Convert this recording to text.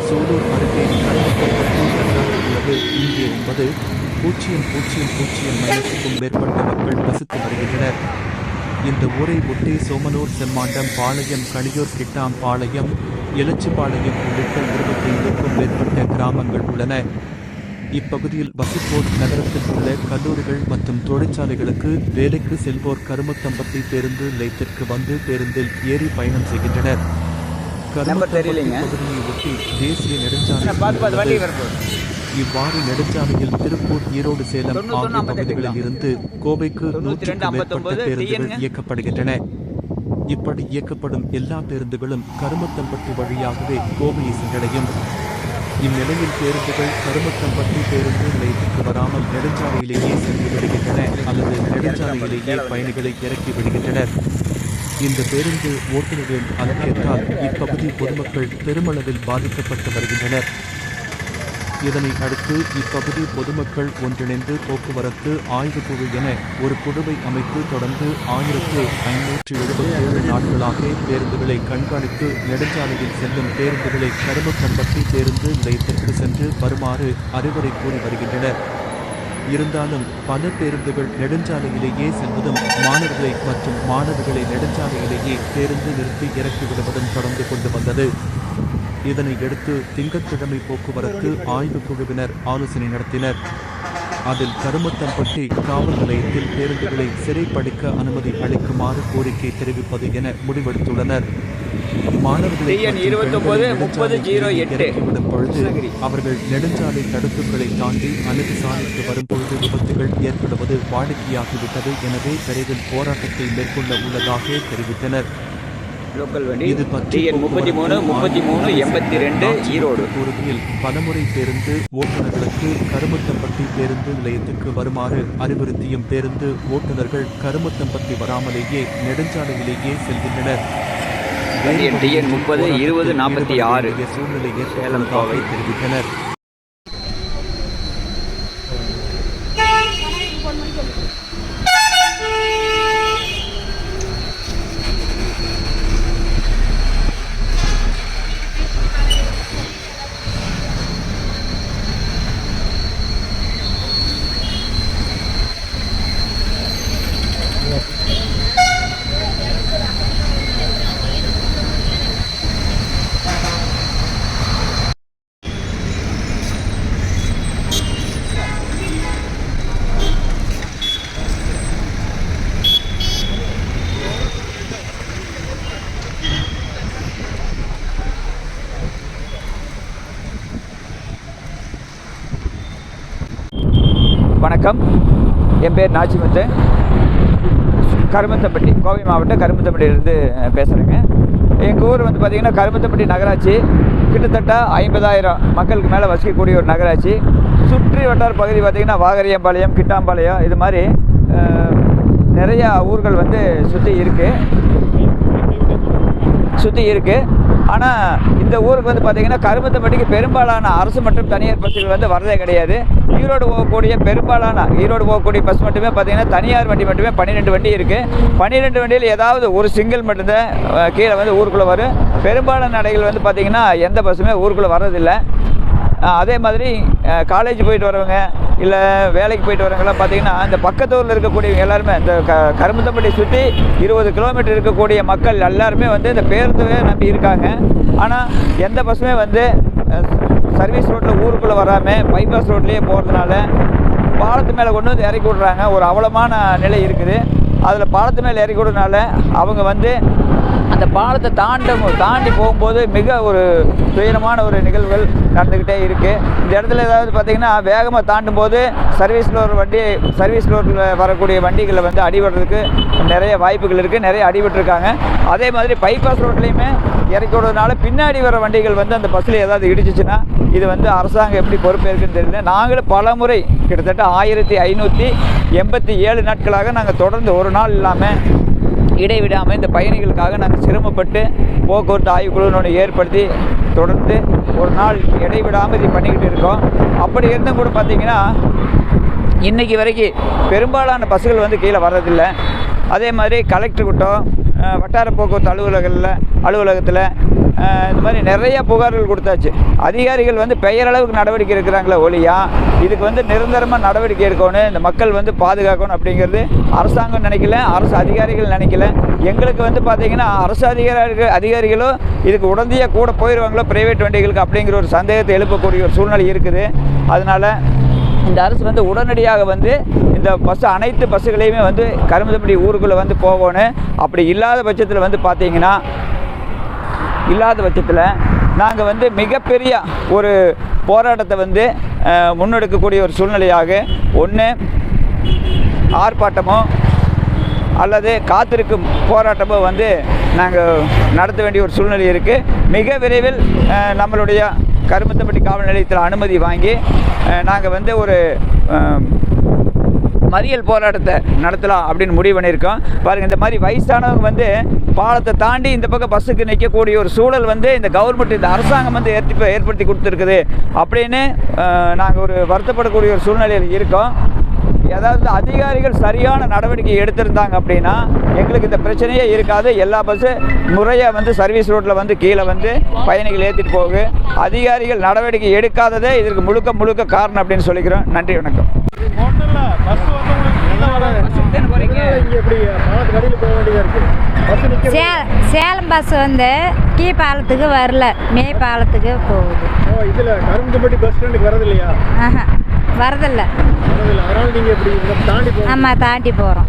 சூலூர் அருகே கருமத்தம்பட்டி நகராட்சி உள்ளது. இங்கே 9,000-க்கும் மேற்பட்ட மக்கள் வசித்து வருகின்றனர். இந்த ஊரை ஒட்டி சோமனூர், செம்மாண்டம் பாளையம், களியூர், கிட்டாம்பாளையம், எலச்சிபாளையம் உள்ளிட்ட 25க்கும் மேற்பட்ட கிராமங்கள் உள்ளன. இப்பகுதியில் வசிப்போர் நகரத்தில் உள்ள கல்லூரிகள் மற்றும் தொழிற்சாலைகளுக்கு வேலைக்கு செல்வோர் கருமத்தம்பட்டி பேருந்து நிலையத்திற்கு வந்து பேருந்தில் ஏறி பயணம் செய்கின்றனர். கருமத்தம்பட்டி பகுதியை ஒட்டி தேசிய நெடுஞ்சாலை. இவ்வாறு நெடுஞ்சாலையில் திருப்பூர், ஈரோடு, சேலம் ஆகிய பகுதிகளில் இருந்து கோவைக்கு 100க்கும் மேற்பட்ட பேருந்துகள் இயக்கப்படுகின்றன. இப்படி இயக்கப்படும் எல்லா பேருந்துகளும் கருமத்தம்பட்டி வழியாகவே கோவையை சென்றடையும். இந்நிலையில் பேருந்துகள் கருமத்தம்பட்டி பேருந்து நிலையத்திற்கு வராமல் நெடுஞ்சாலையிலேயே சென்று விடுகின்றன அல்லது நெடுஞ்சாலையிலேயே பயணிகளை இறக்கி விடுகின்றனர். இந்த பேருந்து ஓட்டுநர்களின் அலட்சியத்தால் இப்பகுதி பொதுமக்கள் பெருமளவில் பாதிக்கப்பட்டு வருகின்றனர். இதனை அடுத்து இப்பகுதி பொதுமக்கள் ஒன்றிணைந்து போக்குவரத்து ஆய்வுக்குழு என ஒரு குழுவை அமைத்து தொடர்ந்து 1577 நாட்களாக பேருந்துகளை கண்காணித்து நெடுஞ்சாலையில் செல்லும் பேருந்துகளை கருமத்தம்பட்டி பேருந்து நிலையத்திற்கு சென்று வருமாறு அறிவுரை கூறி வருகின்றனர். இருந்தாலும் பல பேருந்துகள் நெடுஞ்சாலையிலேயே செல்வதும் மாணவர்களை மற்றும் மாணவர்களை நெடுஞ்சாலையிலேயே பேருந்து நிறுத்தி இறக்கிவிடுவதும் தொடர்ந்து கொண்டு வந்தது. இதனை அடுத்து திங்கட்கிழமை போக்குவரத்து ஆய்வுக்குழுவினர் ஆலோசனை நடத்தினர். அதில் கருமத்தம்பட்டி காவல் நிலையத்தில் பேருந்துகளை சிறைப்படுத்த அனுமதி அளிக்குமாறு கோரிக்கை தெரிவிப்பது என முடிவெடுத்துள்ளனர். மாணவர்களை இறக்கிவிடும் பொழுது அவர்கள் நெடுஞ்சாலை தடுப்புகளை தாண்டி அணுகு சாலைக்கு வரும்பொழுது விபத்துகள் ஏற்படுவது வாடிக்கையாகிவிட்டது. எனவே விரைவில் போராட்டத்தை மேற்கொள்ள உள்ளதாக தெரிவித்தனர். இது பற்றி 33-33-82 ஈரோடு கூறுகையில் பலமுறை பேருந்து ஓட்டுநர்களுக்கு கருமத்தம்பட்டி பேருந்து நிலையத்துக்கு வருமாறு அறிவுறுத்தியும் பேருந்து ஓட்டுநர்கள் கருமத்தம்பட்டி வராமலேயே நெடுஞ்சாலையிலேயே செல்கின்றனர். சூழ்நிலை ஏற்பட்டுள்ளதாக தெரிவித்தனர். வணக்கம், என் பேர் நாச்சிமுத்து. கருமத்தம்பட்டி, கோவை மாவட்டம் கருமத்தம்பட்டியிலிருந்து பேசுகிறேங்க. எங்கள் ஊர் வந்து பார்த்திங்கன்னா கருமத்தம்பட்டி நகராட்சி. கிட்டத்தட்ட 50,000 மக்களுக்கு மேலே வசிக்கக்கூடிய ஒரு நகராட்சி. சுற்றி வட்டார பகுதி பார்த்திங்கன்னா வாகரியம்பாளையம், கிட்டாம்பாளையம், இது மாதிரி நிறையா ஊர்கள் வந்து சுற்றி இருக்குது. ஆனால் இந்த ஊருக்கு வந்து பார்த்திங்கன்னா கருமத்தம்பட்டிக்கு பெரும்பாலான அரசு மற்றும் தனியார் பஸ்ஸுகள் வந்து வரதே கிடையாது. ஈரோடு போகக்கூடிய பஸ் மட்டுமே பார்த்திங்கன்னா தனியார் வண்டி மட்டுமே 12 வண்டி இருக்குது. 12 வண்டியில் ஏதாவது ஒரு சிங்கிள் மட்டும்தான் கீழே வந்து ஊருக்குள்ளே வரும். பெரும்பாலான நடைகள் வந்து பார்த்திங்கன்னா எந்த பஸ்ஸுமே ஊருக்குள்ளே வர்றதில்லை. அதே மாதிரி காலேஜ் போயிட்டு வரவங்க இல்லை வேலைக்கு போயிட்டு வரவங்களாம் பார்த்திங்கன்னா இந்த பக்கத்தூரில் இருக்கக்கூடியவங்க எல்லாருமே இந்த கருமத்தம்பட்டி சுற்றி 20 கிலோமீட்டர் இருக்கக்கூடிய மக்கள் எல்லாருமே வந்து இந்த பேருந்தவே நம்பி இருக்காங்க. ஆனால் எந்த பஸ்ஸுமே வந்து சர்வீஸ் ரோட்டில் ஊருக்குள்ளே வராமல் பைபாஸ் ரோட்லேயே போகிறதுனால பாலத்து மேலே கொண்டு வந்து இறக்கி விட்றாங்க. ஒரு அவலமான நிலை இருக்குது. அதில் பாலத்து மேலே இறக்கி விடுறதுனால அவங்க வந்து அந்த பாலத்தை தாண்டி போகும்போது மிக ஒரு துயரமான ஒரு நிகழ்வுகள் நடந்துக்கிட்டே இருக்குது. இந்த இடத்துல ஏதாவது பார்த்திங்கன்னா வேகமாக தாண்டும் போது சர்வீஸ் ரோட்டில் வரக்கூடிய வண்டிகளை வந்து அடிபடுறதுக்கு நிறைய வாய்ப்புகள் இருக்குது. நிறைய அடிபட்டுருக்காங்க. அதே மாதிரி பைபாஸ் ரோட்லேயுமே இறக்கி விடுறதுனால பின்னாடி வர வண்டிகள் வந்து அந்த பஸ்ஸில் ஏதாவது இடிச்சிச்சுன்னா இது வந்து அரசாங்கம் எப்படி பொறுப்பேற்குன்னு தெரியல. நாங்களும் பல முறை கிட்டத்தட்ட 1587 நாட்களாக நாங்கள் தொடர்ந்து ஒரு நாள் இல்லாமல் இடைவிடாமல் இந்த பயணிகளுக்காக நாங்கள் சிரமப்பட்டு போக்குவரத்து ஆய்வுக்குழு ஏற்படுத்தி தொடர்ந்து ஒரு நாள் இடைவிடாமல் இது பண்ணிக்கிட்டு இருக்கோம். அப்படி இருந்தும் கூட பார்த்திங்கன்னா இன்றைக்கி வரைக்கும் பெரும்பாலான பஸ்ஸுகள் வந்து கீழே வர்றதில்லை. அதே மாதிரி கலெக்டர் கூட்டம் வட்டார போக்குவரத்து அலுவலகத்தில் இந்த மாதிரி நிறைய புகார்கள் கொடுத்தாச்சு. அதிகாரிகள் வந்து பெயரளவுக்கு நடவடிக்கை எடுக்கிறாங்களே ஒழியா இதுக்கு வந்து நிரந்தரமாக நடவடிக்கை எடுக்கணும், இந்த மக்கள் வந்து பாதுகாக்கணும் அப்படிங்கிறது அரசாங்கம் நினைக்கல, அரசு அதிகாரிகள் நினைக்கல. எங்களுக்கு வந்து பார்த்திங்கன்னா அரசு அதிகாரிகளோ இதுக்கு உடனடியாக கூட போயிடுவாங்களோ ப்ரைவேட் வண்டிகளுக்கு அப்படிங்கிற ஒரு சந்தேகத்தை எழுப்பக்கூடிய ஒரு சூழ்நிலை இருக்குது. அதனால் இந்த அரசு வந்து உடனடியாக வந்து இந்த அனைத்து பஸ்ஸுகளையுமே வந்து கருமத்தம்பட்டி ஊருக்குள்ளே வந்து போகணும். அப்படி இல்லாத பட்சத்தில் வந்து பார்த்திங்கன்னா நாங்கள் வந்து மிகப்பெரிய ஒரு போராட்டத்தை வந்து முன்னெடுக்கக்கூடிய ஒரு சூழ்நிலையாக ஒன்று ஆர்ப்பாட்டமோ அல்லது காத்திருக்கும் போராட்டமோ வந்து நாங்கள் நடத்த வேண்டிய ஒரு சூழ்நிலை இருக்குது. மிக விரைவில் நம்மளுடைய கருமத்தம்பட்டி காவல் நிலையத்தில் அனுமதி வாங்கி நாங்கள் வந்து ஒரு மறியல் போராட்டத்தை நடத்தலாம் அப்படின்னு முடிவு பண்ணியிருக்கோம். பாருங்கள், இந்த மாதிரி வயசானவங்க வந்து பாலத்தை தாண்டி இந்த பக்கம் பஸ்ஸுக்கு நிற்கக்கூடிய ஒரு சூழல் வந்து இந்த கவர்மெண்ட், இந்த அரசாங்கம் வந்து ஏற்படுத்தி கொடுத்துருக்குது அப்படின்னு நாங்கள் ஒரு வருத்தப்படக்கூடிய ஒரு சூழ்நிலையில் இருக்கோம். அதாவது அதிகாரிகள் சரியான நடவடிக்கை எடுத்திருந்தாங்க அப்படின்னா எங்களுக்கு இந்த பிரச்சனையே இருக்காது. எல்லா பஸ்ஸு முறையாக வந்து சர்வீஸ் ரோட்டில் வந்து கீழே வந்து பயணிகள் ஏற்றிட்டு போகு. அதிகாரிகள் நடவடிக்கை எடுக்காததே இதற்கு முழுக்க காரணம் அப்படின்னு சொல்லிக்கிறோம். நன்றி, வணக்கம். சேலம் பஸ் வந்து கீ பாலத்துக்கு வரல, மே பாலத்துக்கு போகுது. இதில் கருமத்தம்பட்டி பஸ் ஸ்டாண்டுக்கு வரது இல்லையா? வரதில்லை. அதனால நீங்கள் எப்படி தாண்டி ஆமாம், தாண்டி போகிறோம்.